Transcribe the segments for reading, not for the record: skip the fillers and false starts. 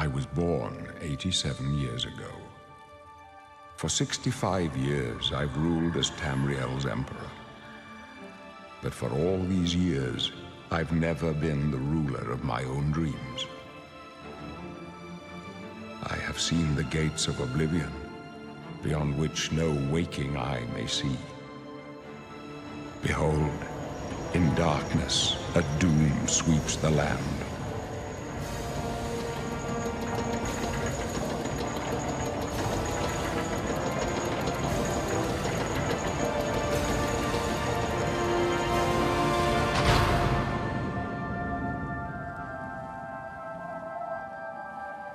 I was born 87 years ago. For 65 years, I've ruled as Tamriel's emperor. But for all these years, I've never been the ruler of my own dreams. I have seen the gates of Oblivion, beyond which no waking eye may see. Behold, in darkness, a doom sweeps the land.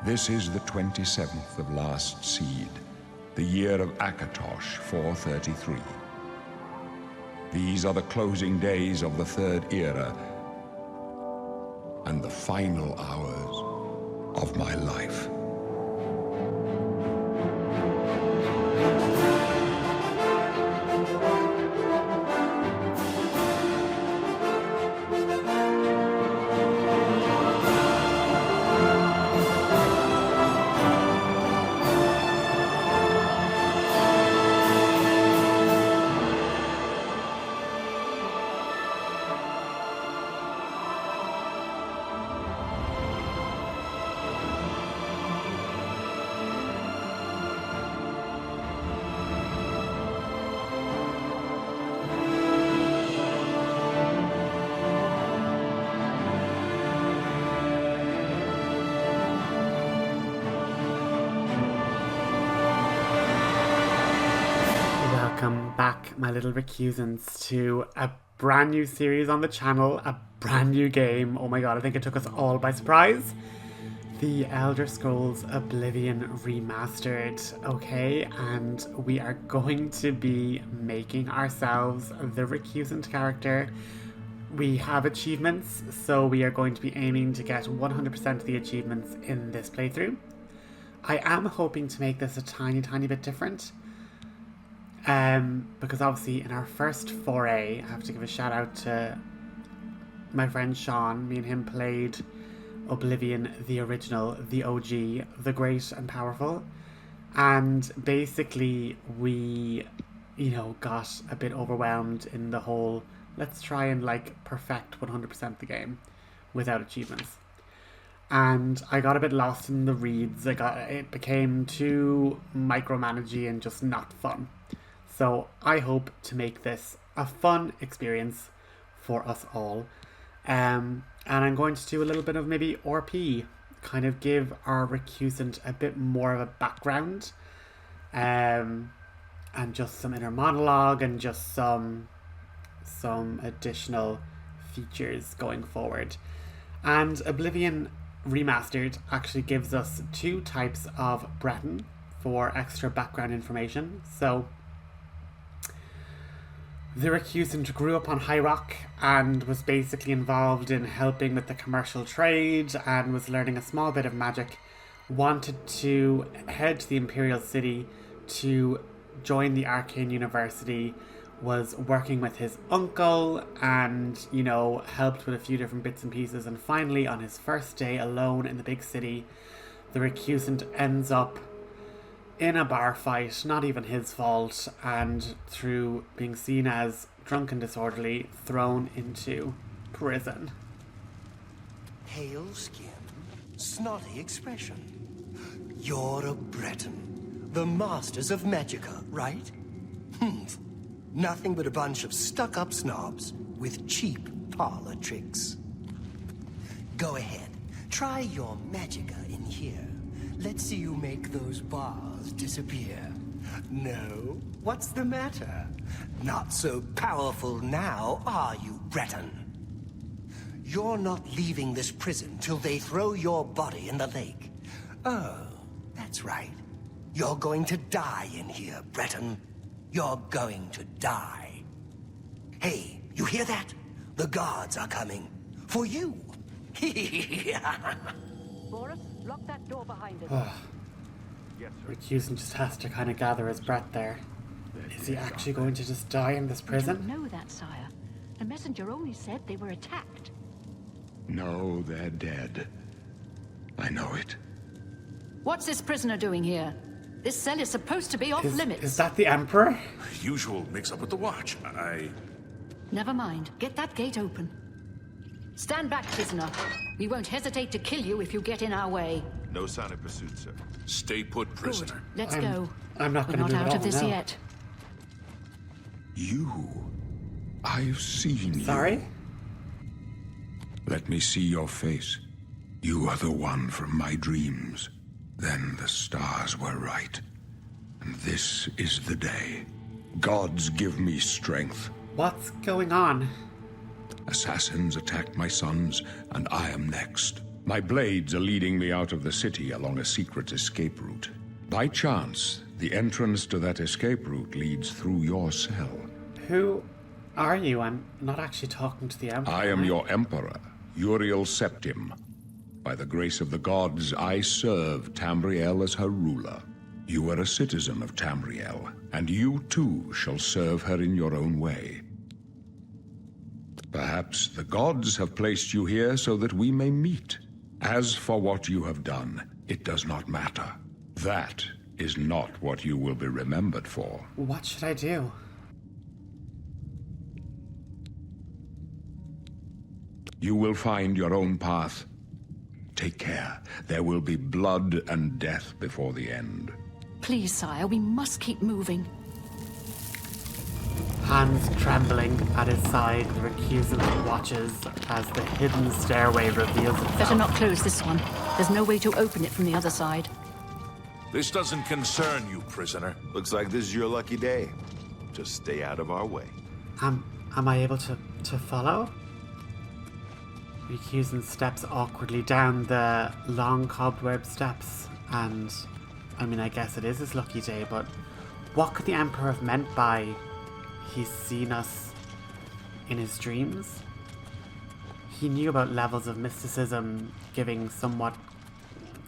This is the 27th of last seed, the year of Akatosh 433. These are the closing days of the Third Era and the final hours of my life. Welcome back, my little recusants, to a brand new series on the channel, a brand new game. Oh my god, I think it took us all by surprise. The Elder Scrolls Oblivion Remastered, okay? And we are going to be making ourselves the recusant character. We have achievements, so we are going to be aiming to get 100% of the achievements in this playthrough. I am hoping to make this a tiny bit different. Because obviously in our first foray, I have to give a shout out to my friend Sean. Me and him played Oblivion, the original, the OG, the great and powerful. And basically we, got a bit overwhelmed in the whole, let's try and perfect 100% the game without achievements. And I got a bit lost in the reads. It became too micromanagey and just not fun. So I hope to make this a fun experience for us all. And I'm going to do a little bit of maybe RP, kind of give our recusant a bit more of a background. And just some inner monologue and just some additional features going forward. And Oblivion Remastered actually gives us 2 types of Breton for extra background information. So the recusant grew up on High Rock and was basically involved in helping with the commercial trade and was learning a small bit of magic. Wanted to head to the Imperial City to join the Arcane University, was working with his uncle and, helped with a few different bits and pieces. And finally, on his first day alone in the big city, the recusant ends up in a bar fight, not even his fault, and through being seen as drunk and disorderly, thrown into prison. Pale skin, snotty expression. You're a Breton, the masters of Magica, right? Nothing but a bunch of stuck-up snobs with cheap parlor tricks. Go ahead, try your Magica in here. Let's see you make those bars disappear. No? What's the matter? Not so powerful now, are you, Breton? You're not leaving this prison till they throw your body in the lake. Oh, that's right. You're going to die in here, Breton. You're going to die. Hey, you hear that? The guards are coming. For you. Boris, lock that door behind us. Recusant just has to kind of gather his breath there. Is he actually going to just die in this prison? I don't know that, sire. The messenger only said they were attacked. No, they're dead. I know it. What's this prisoner doing here? This cell is supposed to be off limits. Is that the Emperor? Usual mix-up with the watch. Never mind. Get that gate open. Stand back, prisoner. We won't hesitate to kill you if you get in our way. No sign of pursuit, sir. Stay put, prisoner. Good. Let's go. I'm not We're going to not do it out all, of this no. yet. I've seen you. Sorry? Let me see your face. You are the one from my dreams. Then the stars were right. And this is the day. Gods give me strength. What's going on? Assassins attacked my sons, and I am next. My blades are leading me out of the city along a secret escape route. By chance, the entrance to that escape route leads through your cell. Who are you? I'm not actually talking to the Emperor. I am your emperor, Uriel Septim. By the grace of the gods, I serve Tamriel as her ruler. You are a citizen of Tamriel, and you too shall serve her in your own way. Perhaps the gods have placed you here so that we may meet. As for what you have done, it does not matter. That is not what you will be remembered for. What should I do? You will find your own path. Take care. There will be blood and death before the end. Please, sire, we must keep moving. Hands trembling at his side, the recusant watches as the hidden stairway reveals itself. Better not close this one. There's no way to open it from the other side. This doesn't concern you, prisoner. Looks like this is your lucky day. Just stay out of our way. Am I able to follow? Recusant steps awkwardly down the long cobweb steps, and I mean, I guess it is his lucky day, but what could the Emperor have meant by he's seen us in his dreams? He knew about levels of mysticism giving somewhat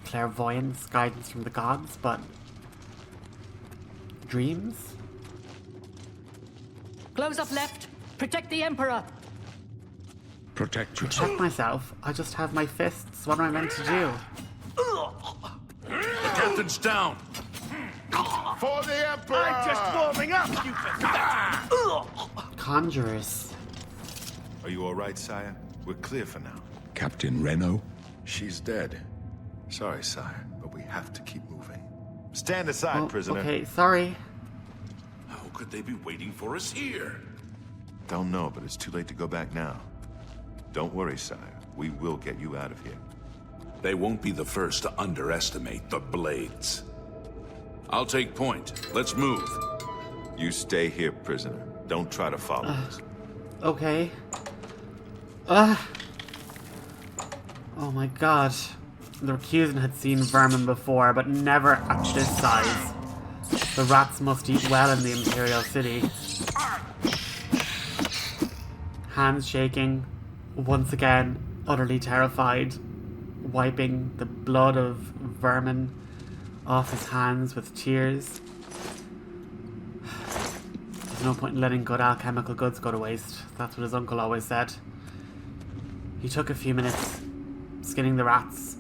clairvoyance, guidance from the gods, but dreams? Close up left. Protect the Emperor. Protect Check yourself. myself. I just have my fists. What am I meant to do? The captain's down. For the Emperor! I'm just warming up, you Conjurers. Are you all right, sire? We're clear for now. Captain Reno? She's dead. Sorry, sire, but we have to keep moving. Stand aside, Oh, prisoner. okay, sorry. How could they be waiting for us here? Don't know, but it's too late to go back now. Don't worry, sire. We will get you out of here. They won't be the first to underestimate the Blades. I'll take point. Let's move. You stay here, prisoner. Don't try to follow us. Okay. Oh my god. The Recusant had seen vermin before, but never at this size. The rats must eat well in the Imperial City. Hands shaking, once again, utterly terrified, wiping the blood of vermin off his hands with tears. There's no point in letting good alchemical goods go to waste. That's what his uncle always said. He took a few minutes skinning the rats,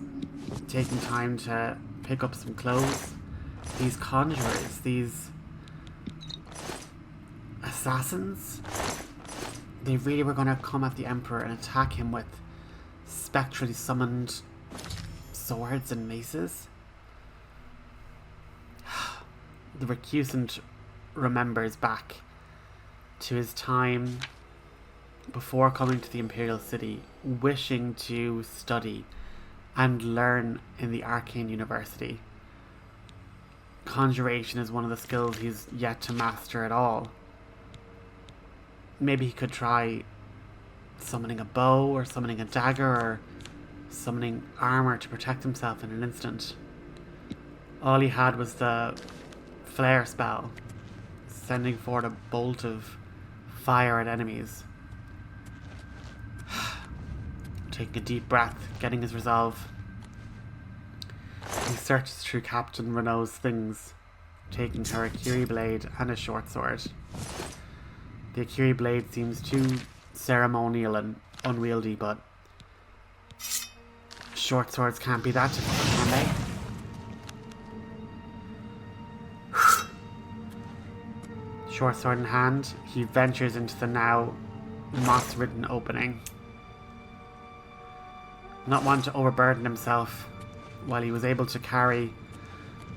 taking time to pick up some clothes. These conjurers, these assassins, they really were going to come at the Emperor and attack him with spectrally summoned swords and maces. The Recusant remembers back to his time before coming to the Imperial City, wishing to study and learn in the Arcane University. Conjuration is one of the skills he's yet to master at all. Maybe he could try summoning a bow or summoning a dagger or summoning armor to protect himself in an instant. All he had was the flare spell, sending forth a bolt of fire at enemies. Taking a deep breath, getting his resolve. He searches through Captain Renault's things, taking her Akiri blade and a short sword. The Akiri blade seems too ceremonial and unwieldy, but short swords can't be that difficult, can they? short sword in hand, he ventures into the now moss-ridden opening. Not wanting to overburden himself, while he was able to carry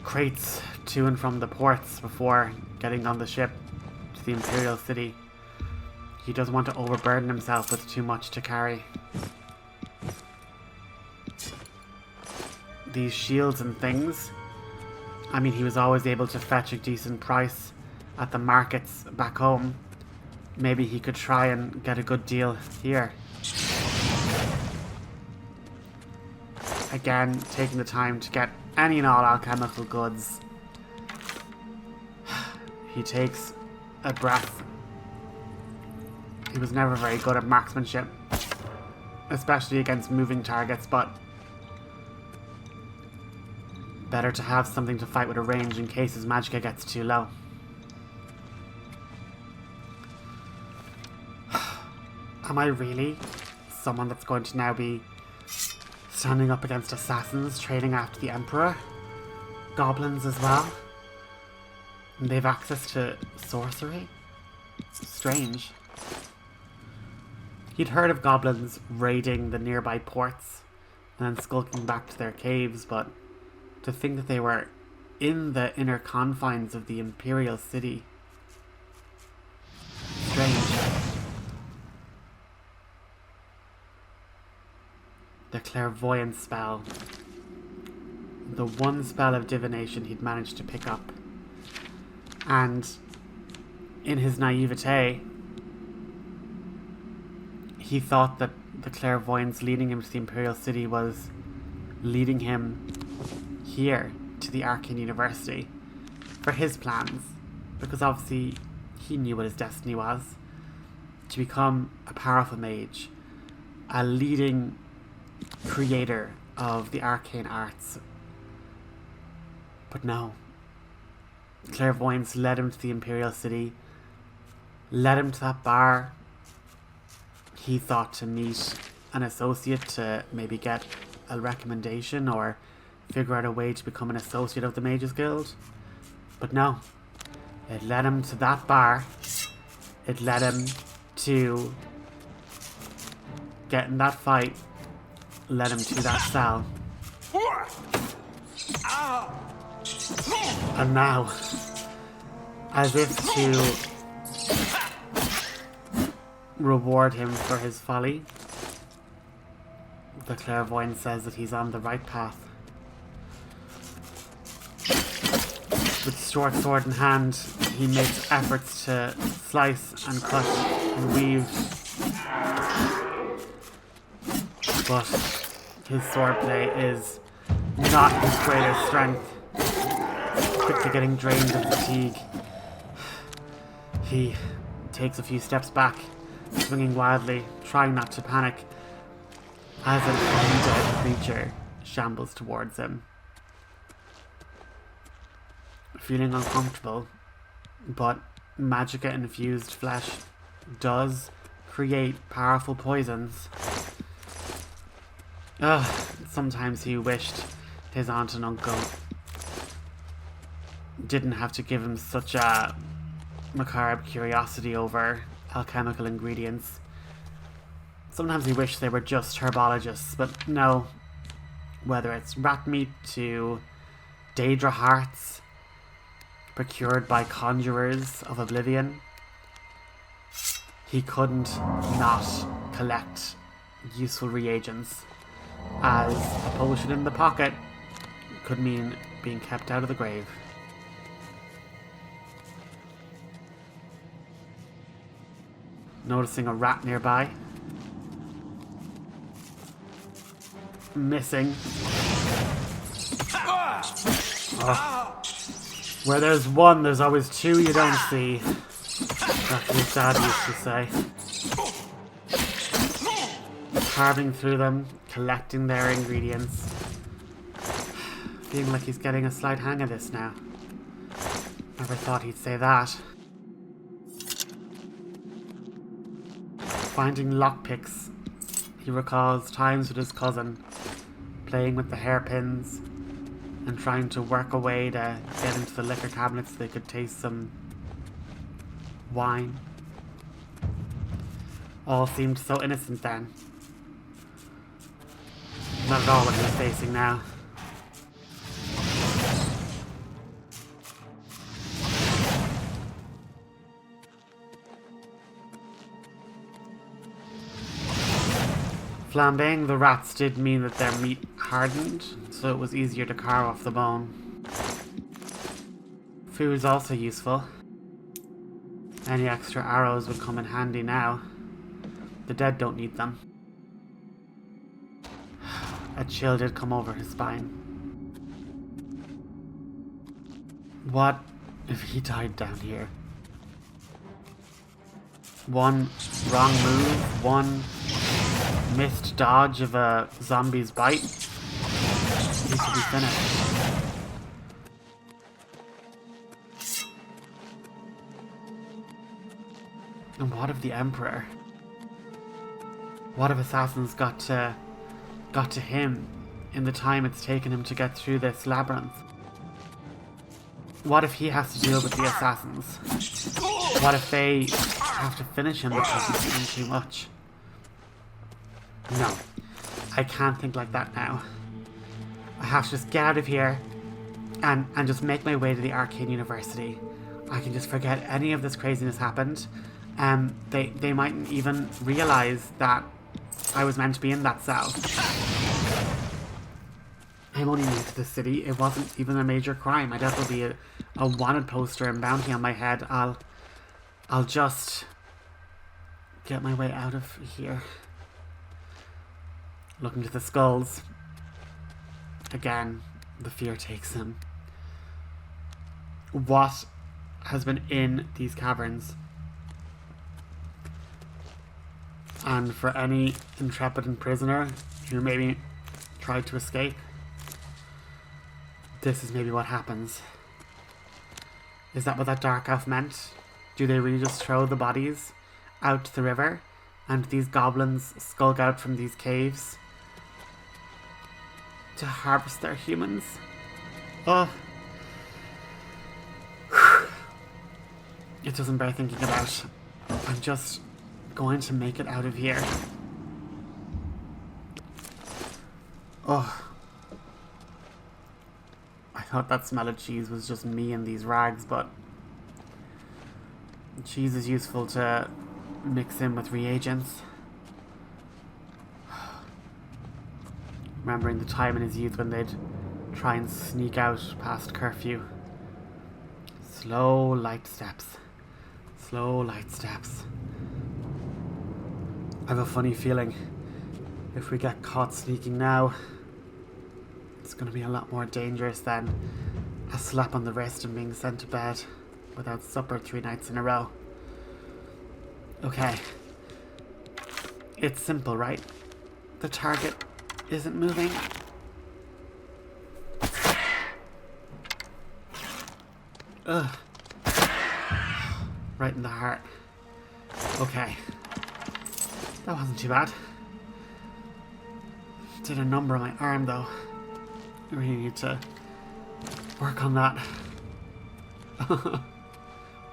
crates to and from the ports before getting on the ship to the Imperial City. He doesn't want to overburden himself with too much to carry. These shields and things, I mean, he was always able to fetch a decent price at the markets back home. Maybe he could try and get a good deal here. Again, taking the time to get any and all alchemical goods. He takes a breath. He was never very good at marksmanship, especially against moving targets, but better to have something to fight with a range in case his magicka gets too low. Am I really someone that's going to now be standing up against assassins trailing after the Emperor? Goblins as well? And they've access to sorcery? Strange. He'd heard of goblins raiding the nearby ports and then skulking back to their caves, but to think that they were in the inner confines of the Imperial City. Strange. The clairvoyance spell. The one spell of divination he'd managed to pick up. And in his naivete, he thought that the clairvoyance leading him to the Imperial City was leading him here to the Arcane University for his plans, because obviously he knew what his destiny was, to become a powerful mage, a leading creator of the arcane arts. But no, clairvoyance led him to the Imperial City, led him to that bar. He thought to meet an associate to maybe get a recommendation or figure out a way to become an associate of the Mages Guild. But no, it led him to that bar. It led him to get in that fight. Led him to that cell. And now, as if to reward him for his folly, the clairvoyant says that he's on the right path. With short sword in hand, he makes efforts to slice and cut and weave. But his swordplay is not his greatest strength. Quickly getting drained of fatigue, he takes a few steps back, swinging wildly, trying not to panic, as an undead creature shambles towards him. Feeling uncomfortable, but magicka-infused flesh does create powerful poisons. Sometimes he wished his aunt and uncle didn't have to give him such a macabre curiosity over alchemical ingredients. Sometimes he wished they were just herbologists, but no. Whether it's rat meat to Daedra hearts procured by conjurers of Oblivion, he couldn't not collect useful reagents, as a potion in the pocket could mean being kept out of the grave. Noticing a rat nearby. Missing. Where there's one, there's always two you don't see. That's what his dad used to say. Carving through them, collecting their ingredients. Feeling like he's getting a slight hang of this now. Never thought he'd say that. Finding lockpicks. He recalls times with his cousin, playing with the hairpins and trying to work a way to get into the liquor cabinets so they could taste some wine. All seemed so innocent then. Not at all what he was facing now. Flambeing the rats did mean that their meat hardened, so it was easier to carve off the bone. Food is also useful. Any extra arrows would come in handy now. The dead don't need them. A chill did come over his spine. What if he died down here? One wrong move, one missed dodge of a zombie's bite, he could be finished. And what of the Emperor? What if assassins got to him in the time it's taken him to get through this labyrinth? What if he has to deal with the assassins? What if they have to finish him because he's doing too much? No, I can't think like that now. I have to just get out of here and just make my way to the Arcane University. I can just forget any of this craziness happened. They mightn't even realize that I was meant to be in that cell. I'm only new to the city. It wasn't even a major crime. I doubt there'll be a wanted poster and bounty on my head. I'll just get my way out of here. Looking to the skulls. Again, the fear takes him. What has been in these caverns? And for any intrepid prisoner who maybe tried to escape, this is maybe what happens. Is that what that dark elf meant? Do they really just throw the bodies out to the river and these goblins skulk out from these caves to harvest their humans? Oh. It doesn't bear thinking about. I'm just going to make it out of here. Oh. I thought that smell of cheese was just me and these rags, but cheese is useful to mix in with reagents. Remembering the time in his youth when they'd try and sneak out past curfew. Slow, light steps. Slow, light steps. I have a funny feeling if we get caught sneaking now, it's going to be a lot more dangerous than a slap on the wrist and being sent to bed without supper 3 nights in a row. Okay. It's simple, right? The target isn't moving. Ugh. Right in the heart. Okay. That wasn't too bad. Did a number on my arm though. I really need to work on that.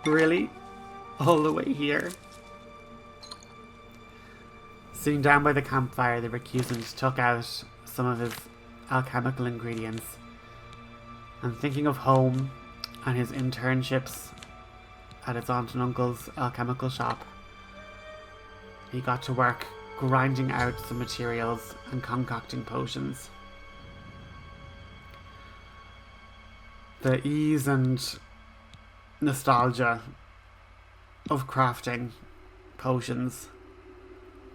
Really? All the way here? Sitting down by the campfire, the Recusant took out some of his alchemical ingredients. And thinking of home and his internships at his aunt and uncle's alchemical shop, he got to work grinding out some materials and concocting potions. The ease and nostalgia of crafting potions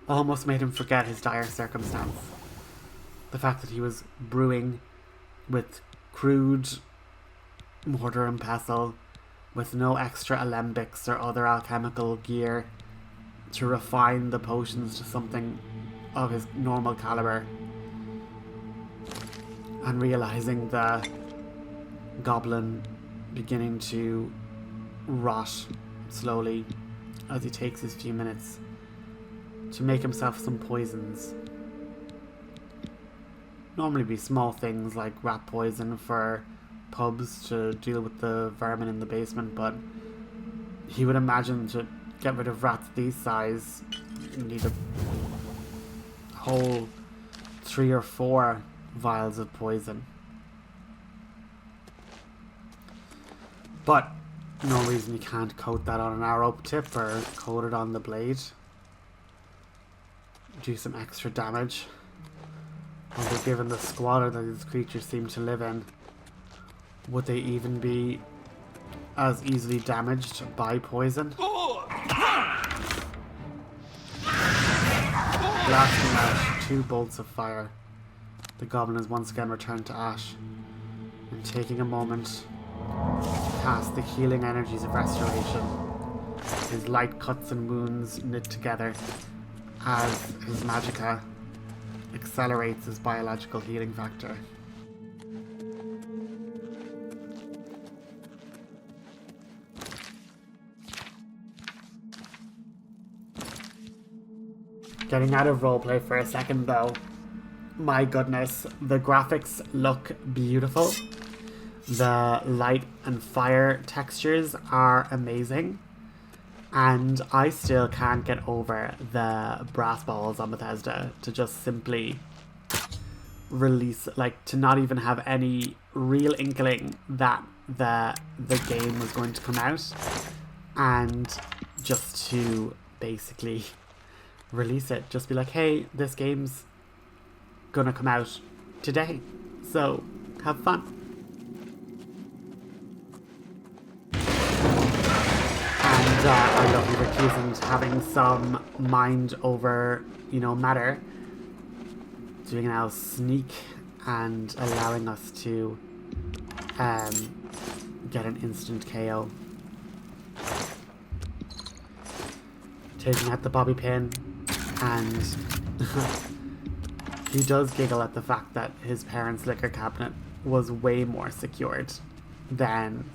almost made him forget his dire circumstance. The fact that he was brewing with crude mortar and pestle, with no extra alembics or other alchemical gear to refine the potions to something of his normal caliber, and realizing the goblin beginning to rot slowly as he takes his few minutes to make himself some poisons. Normally be small things like rat poison for pubs to deal with the vermin in the basement, but he would imagine to get rid of rats these size, you need a whole 3 or 4 vials of poison. But no reason you can't coat that on an arrow tip or coat it on the blade. Do some extra damage. Although given the squalor that these creatures seem to live in, would they even be as easily damaged by poison? Blasting out 2 bolts of fire, the goblin is once again returned to ash, and taking a moment to cast the healing energies of restoration. His light cuts and wounds knit together as his magicka accelerates his biological healing factor. Getting out of roleplay for a second though, my goodness, the graphics look beautiful. The light and fire textures are amazing. And I still can't get over the brass balls on Bethesda to just simply release, like, to not even have any real inkling that the game was going to come out, and just to basically release it. Just be like, hey, this game's gonna come out today, so have fun. And I love the Recusant having some mind over, matter, doing now sneak and allowing us to get an instant KO. Taking out the bobby pin, and he does giggle at the fact that his parents' liquor cabinet was way more secured than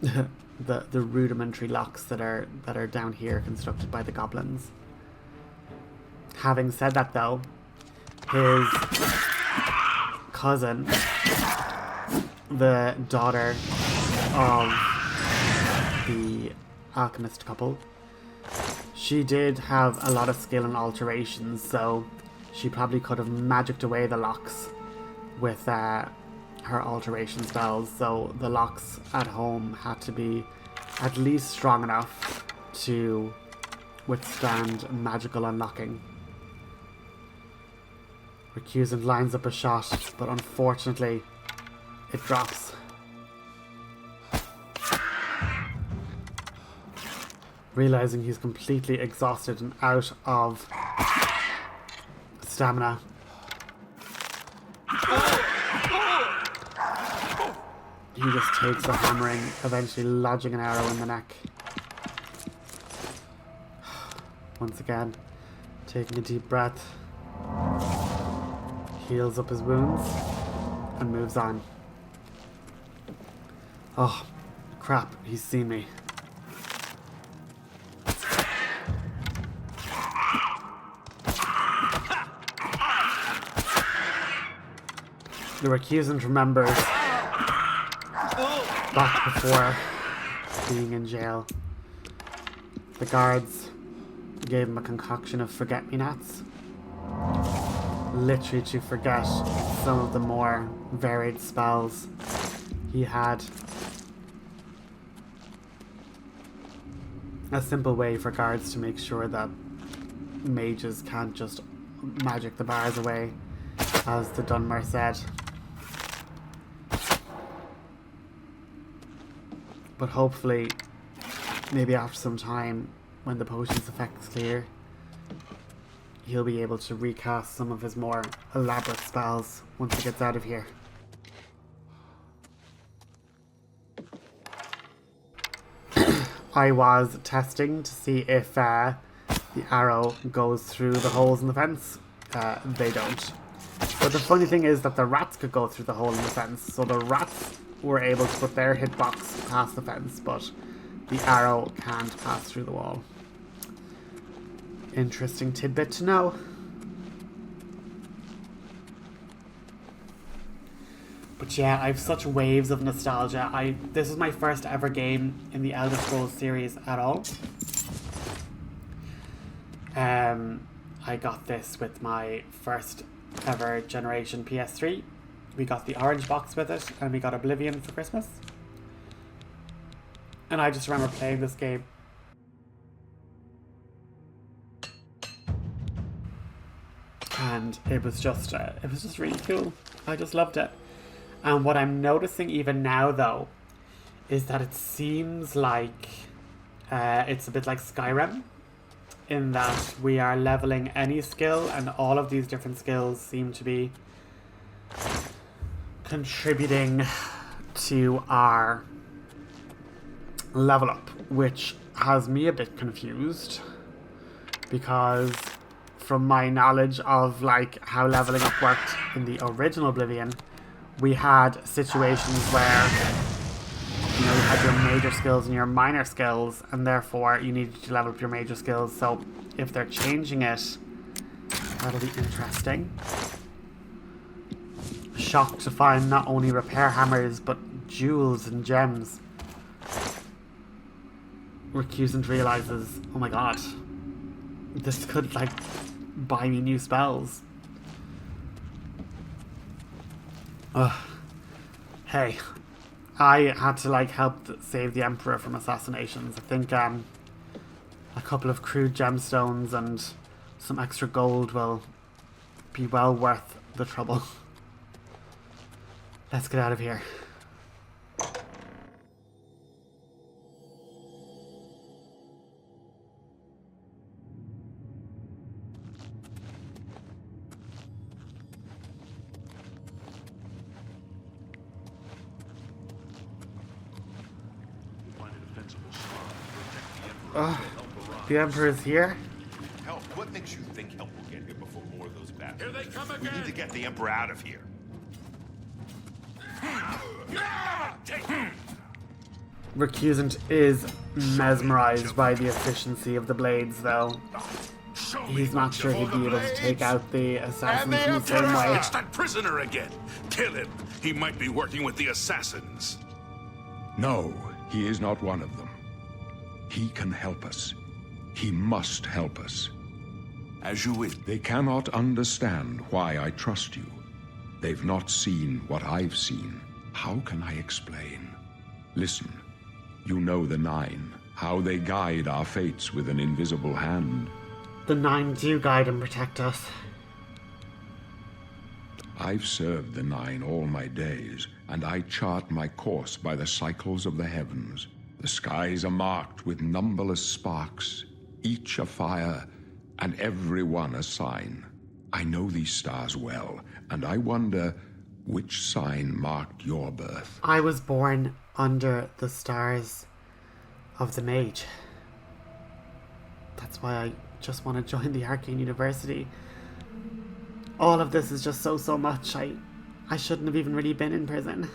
the rudimentary locks that are down here constructed by the goblins. Having said that though, his cousin, the daughter of the alchemist couple, she did have a lot of skill in alterations, so she probably could have magicked away the locks with her alteration spells, so the locks at home had to be at least strong enough to withstand magical unlocking. Recusant lines up a shot, but unfortunately it drops. Realizing he's completely exhausted and out of stamina, he just takes a hammering, eventually lodging an arrow in the neck. Once again, taking a deep breath, heals up his wounds, and moves on. Oh, crap, he's seen me. The Recusant remembers back before being in jail. The guards gave him a concoction of forget-me-nots, literally to forget some of the more varied spells he had. A simple way for guards to make sure that mages can't just magic the bars away, as the Dunmer said. But hopefully, maybe after some time, when the potion's effect's clear, he'll be able to recast some of his more elaborate spells once he gets out of here. I was testing to see if the arrow goes through the holes in the fence. They don't. But the funny thing is that the rats could go through the hole in the fence, so the rats were able to put their hitbox past the fence, but the arrow can't pass through the wall. Interesting tidbit to know. But yeah, I have such waves of nostalgia. This is my first ever game in the Elder Scrolls series at all. I got this with my first ever generation PS3. We got the orange box with it, and we got Oblivion for Christmas. And I just remember playing this game. And it was just really cool. I just loved it. And what I'm noticing even now, though, is that it seems like it's a bit like Skyrim, in that we are leveling any skill, and all of these different skills seem to be contributing to our level up, which has me a bit confused, because from my knowledge of like how leveling up worked in the original Oblivion, we had situations where you had your major skills and your minor skills, and therefore you needed to level up your major skills. So if they're changing it, that'll be interesting. Shocked to find not only repair hammers but jewels and gems. Recusant realizes, oh my god, this could like buy me new spells. Hey, I had to like help save the Emperor from assassinations. I think a couple of crude gemstones and some extra gold will be well worth the trouble. Let's get out of here. The Emperor's here. Help? What makes you think help will get here before more of those battles? Here they come again! We need to get the Emperor out of here. Recusant is mesmerized by the efficiency of the blades, though. He's not sure he'd be able to take out the assassins in the same way. It's that prisoner again! Kill him! He might be working with the assassins. No, he is not one of them. He can help us. He must help us. As you wish. They cannot understand why I trust you. They've not seen what I've seen. How can I explain? Listen, you know the Nine, how they guide our fates with an invisible hand. The Nine do guide and protect us. I've served the Nine all my days, and I chart my course by the cycles of the heavens. The skies are marked with numberless sparks, each a fire, and every one a sign. I know these stars well, and I wonder which sign marked your birth. I was born under the stars of the Mage. That's why I just want to join the Arcane University. All of this is just so much. I shouldn't have even really been in prison.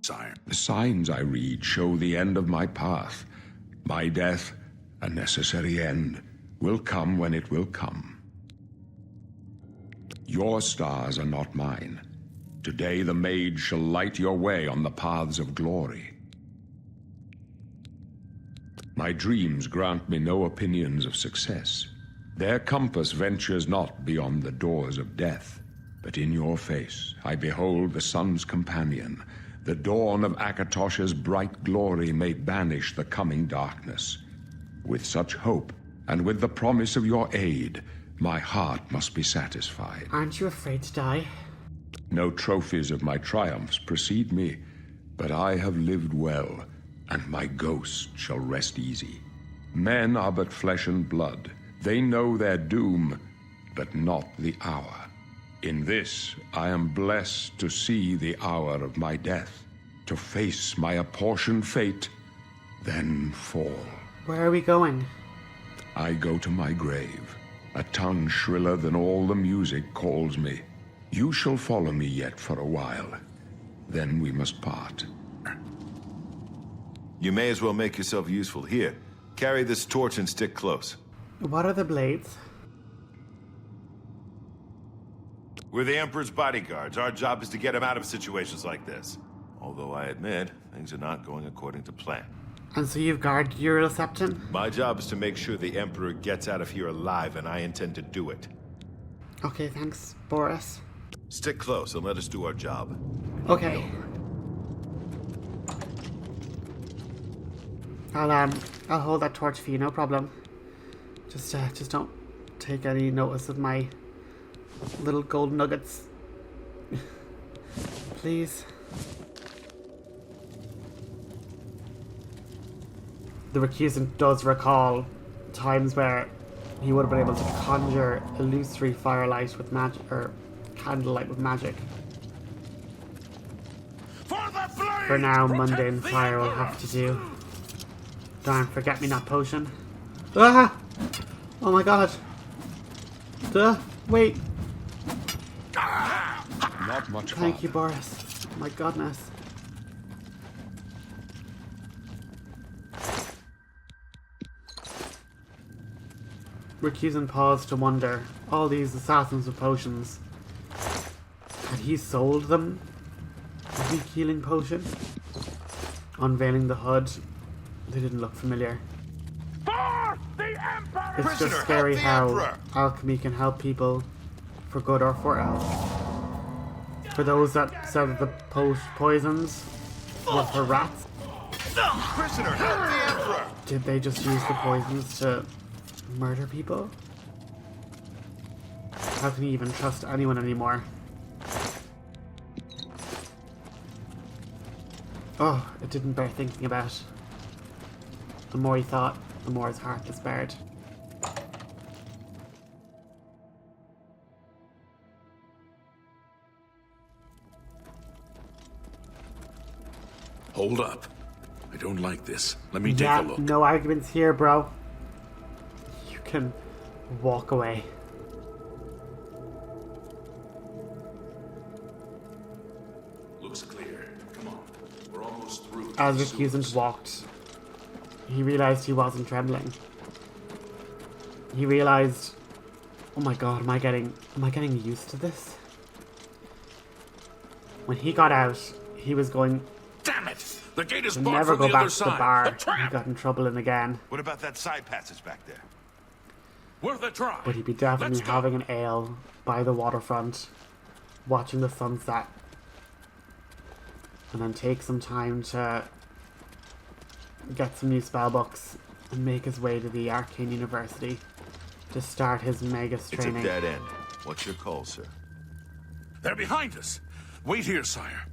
Sire. The signs I read show the end of my path. My death, a necessary end, will come when it will come. Your stars are not mine. Today the Mage shall light your way on the paths of glory. My dreams grant me no opinions of success. Their compass ventures not beyond the doors of death. But in your face I behold the sun's companion. The dawn of Akatosh's bright glory may banish the coming darkness. With such hope, and with the promise of your aid, my heart must be satisfied. Aren't you afraid to die? No trophies of my triumphs precede me, but I have lived well, and my ghost shall rest easy. Men are but flesh and blood. They know their doom, but not the hour. In this, I am blessed to see the hour of my death, to face my apportioned fate, then fall. Where are we going? I go to my grave. A tongue shriller than all the music calls me. You shall follow me yet for a while. Then we must part. You may as well make yourself useful. Here, carry this torch and stick close. What are the blades? We're the Emperor's bodyguards. Our job is to get him out of situations like this. Although I admit, things are not going according to plan. And so you've guarded your Septon? My job is to make sure the Emperor gets out of here alive, and I intend to do it. Okay, thanks, Boris. Stick close and let us do our job. Okay. I'll hold that torch for you, no problem. Just don't take any notice of my little gold nuggets. Please. The Recusant does recall times where he would have been able to conjure illusory firelight with magic, or candlelight with magic. For now, mundane fire will have to do. Darn, forget-me-not potion. Ah! Oh my god. Duh, wait. Not much farther. Thank you, Boris. My goodness. Recusant paused to wonder. All these assassins with potions. Had he sold them a weak healing potion? Unveiling the hood, they didn't look familiar. It's just scary how alchemy can help people for good or for ill. For those that said that the poisons were for rats, Prisoner, help the Emperor! did they just use the poisons to murder people? How can you even trust anyone anymore? Oh, it didn't bear thinking about. The more he thought, the more his heart despaired. Hold up. I don't like this. Let me take a look. No arguments here, bro. You can walk away. Looks clear. Come on. We're almost through. As Recusant walked, he realized he wasn't trembling. He realized, oh my god, am I getting used to this? When he got out, he was going Damn it! The gate is to barred never from go the back other to the side. bar. The He trap! got in trouble in again. What about that side passage back there? Worth a try. But he'd be definitely Let's go. having an ale by the waterfront, watching the sunset, and then take some time to get some new spellbooks and make his way to the Arcane University to start his Magus It's a training. dead end. What's your call, sir? They're behind us. Wait here, sire.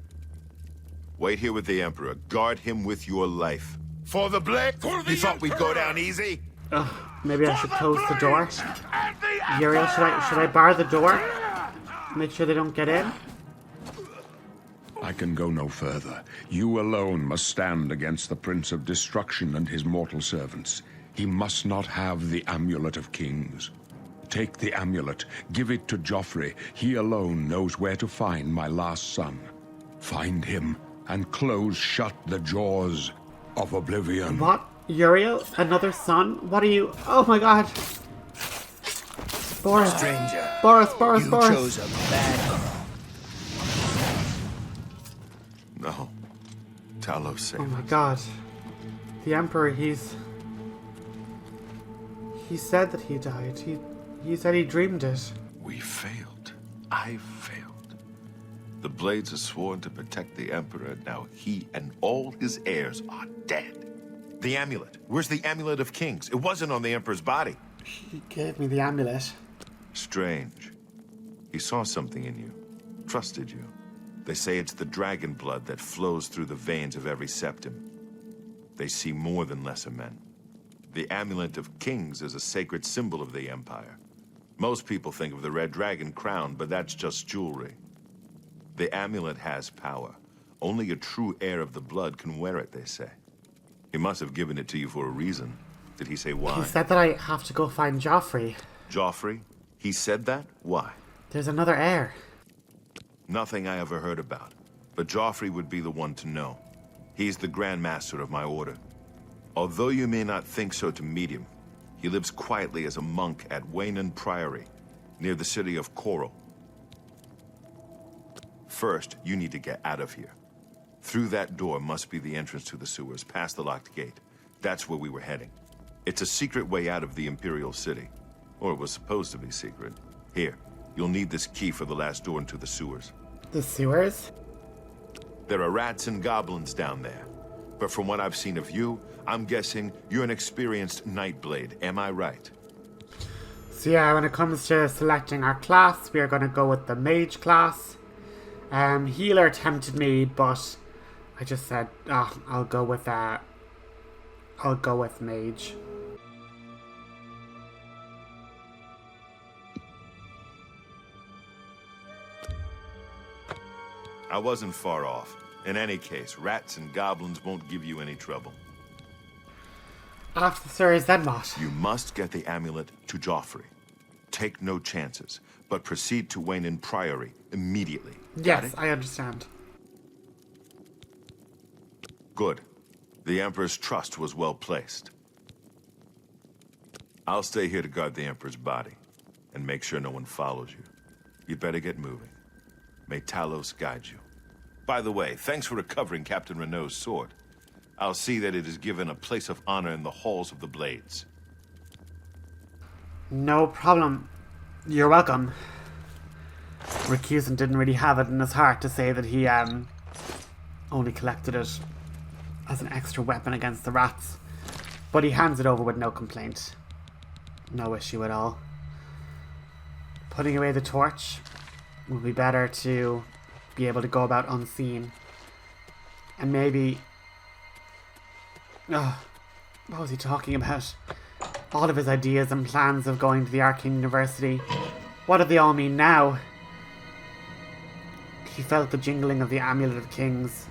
Wait here with the Emperor. Guard him with your life. For the blade? For the You thought we'd go Emperor! down easy? Ugh, maybe I should close the door. And the Uriel, should I bar the door? Make sure they don't get in? I can go no further. You alone must stand against the Prince of Destruction and his mortal servants. He must not have the Amulet of Kings. Take the amulet, give it to Joffrey. He alone knows where to find my last son. Find him and close shut the jaws of Oblivion. What? Uriel? Another son? What are you? Oh my god! Boris! Stranger, Boris! you chose a bad... No. Talos saved Oh my us. god. The Emperor, he said that he died. He said he dreamed it. We failed. I failed. The Blades are sworn to protect the Emperor. Now he and all his heirs are dead. The amulet. Where's the Amulet of Kings? It wasn't on the Emperor's body. He gave me the amulet. Strange. He saw something in you. Trusted you. They say it's the dragon blood that flows through the veins of every septim. They see more than lesser men. The Amulet of Kings is a sacred symbol of the Empire. Most people think of the red dragon crown, but that's just jewelry. The amulet has power. Only a true heir of the blood can wear it, they say. He must have given it to you for a reason. Did he say why? He said that I have to go find Joffrey. Joffrey? He said that? Why? There's another heir. Nothing I ever heard about. But Joffrey would be the one to know. He's the Grand Master of my order. Although you may not think so to meet him, he lives quietly as a monk at Waynon Priory, near the city of Coral. First, you need to get out of here. Through that door must be the entrance to the sewers, past the locked gate. That's where we were heading. It's a secret way out of the Imperial City. Or it was supposed to be secret. Here, you'll need this key for the last door into the sewers. The sewers? There are rats and goblins down there. But from what I've seen of you, I'm guessing you're an experienced Nightblade. Am I right? So yeah, when it comes to selecting our class, we are going to go with the mage class. Healer tempted me, but I just said, I'll go with mage. I wasn't far off. In any case, rats and goblins won't give you any trouble. After the series, then what? You must get the amulet to Joffrey. Take no chances, but proceed to Wayne Priory immediately. Yes, I understand. Good. The Emperor's trust was well placed. I'll stay here to guard the Emperor's body, and make sure no one follows you. You better get moving. May Talos guide you. By the way, thanks for recovering Captain Renault's sword. I'll see that it is given a place of honor in the halls of the Blades. No problem. You're welcome. Recusant didn't really have it in his heart to say that he only collected it as an extra weapon against the rats. But he hands it over with no complaint. No issue at all. Putting away the torch would be better to be able to go about unseen. And maybe... what was he talking about? All of his ideas and plans of going to the Arcane University. What do they all mean now? He felt the jingling of the Amulet of Kings.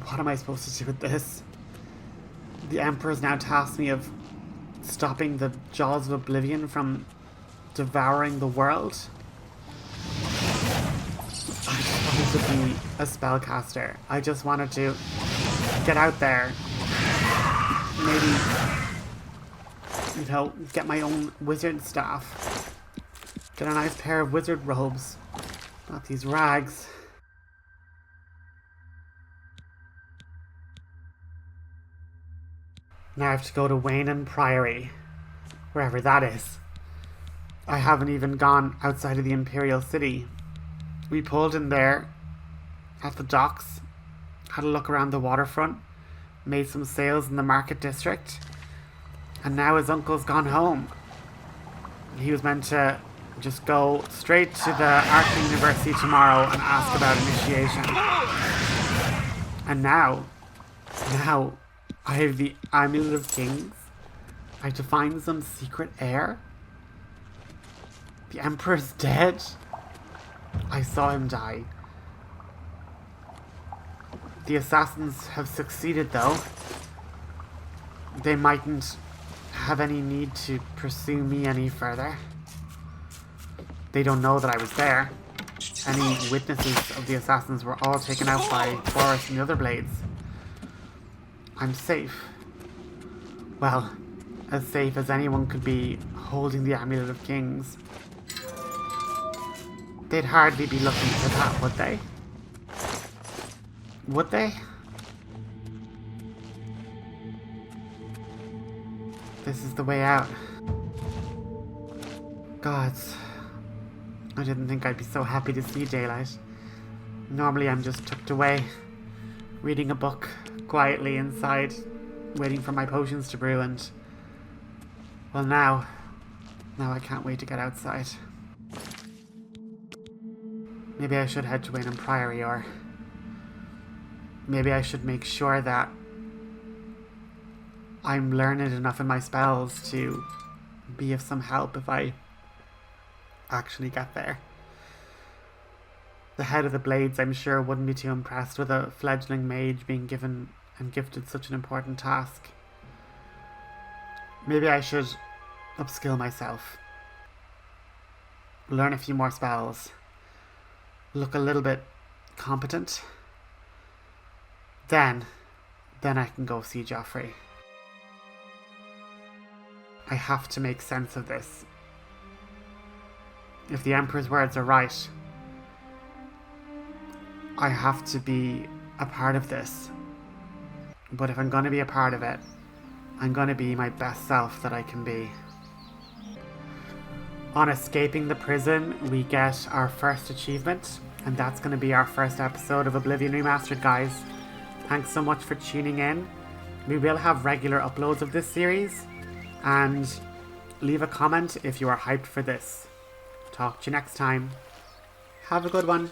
What am I supposed to do with this? The Emperor's now tasked me of stopping the jaws of Oblivion from devouring the world. I just wanted to be a spellcaster. I just wanted to get out there. Maybe, get my own wizard staff. Get a nice pair of wizard robes. Not these rags. Now I have to go to Wayne Priory. Wherever that is. I haven't even gone outside of the Imperial City. We pulled in there at the docks, had a look around the waterfront, made some sales in the market district, and now his uncle's gone home. He was meant to just go straight to the Arcane University tomorrow and ask about initiation. And now I have the Amulet of Kings. I have to find some secret heir. The Emperor's dead. I saw him die. The assassins have succeeded, though. They mightn't have any need to pursue me any further. They don't know that I was there. Any witnesses of the assassins were all taken out by Boris and the other Blades. I'm safe. Well, as safe as anyone could be holding the Amulet of Kings. They'd hardly be looking for that, would they? Would they? This is the way out. Gods. I didn't think I'd be so happy to see daylight. Normally I'm just tucked away, reading a book quietly inside, waiting for my potions to brew, and... well, now I can't wait to get outside. Maybe I should head to Wayne Priory, or... maybe I should make sure that I'm learned enough in my spells to be of some help if I actually get there. The head of the Blades, I'm sure, wouldn't be too impressed with a fledgling mage being given and gifted such an important task. Maybe I should upskill myself. Learn a few more spells. Look a little bit competent. Then I can go see Joffrey. I have to make sense of this. If the Emperor's words are right, I have to be a part of this. But if I'm going to be a part of it, I'm going to be my best self that I can be. On escaping the prison, we get our first achievement, and that's going to be our first episode of Oblivion Remastered, guys. Thanks so much for tuning in. We will have regular uploads of this series, and leave a comment if you are hyped for this. Talk to you next time. Have a good one.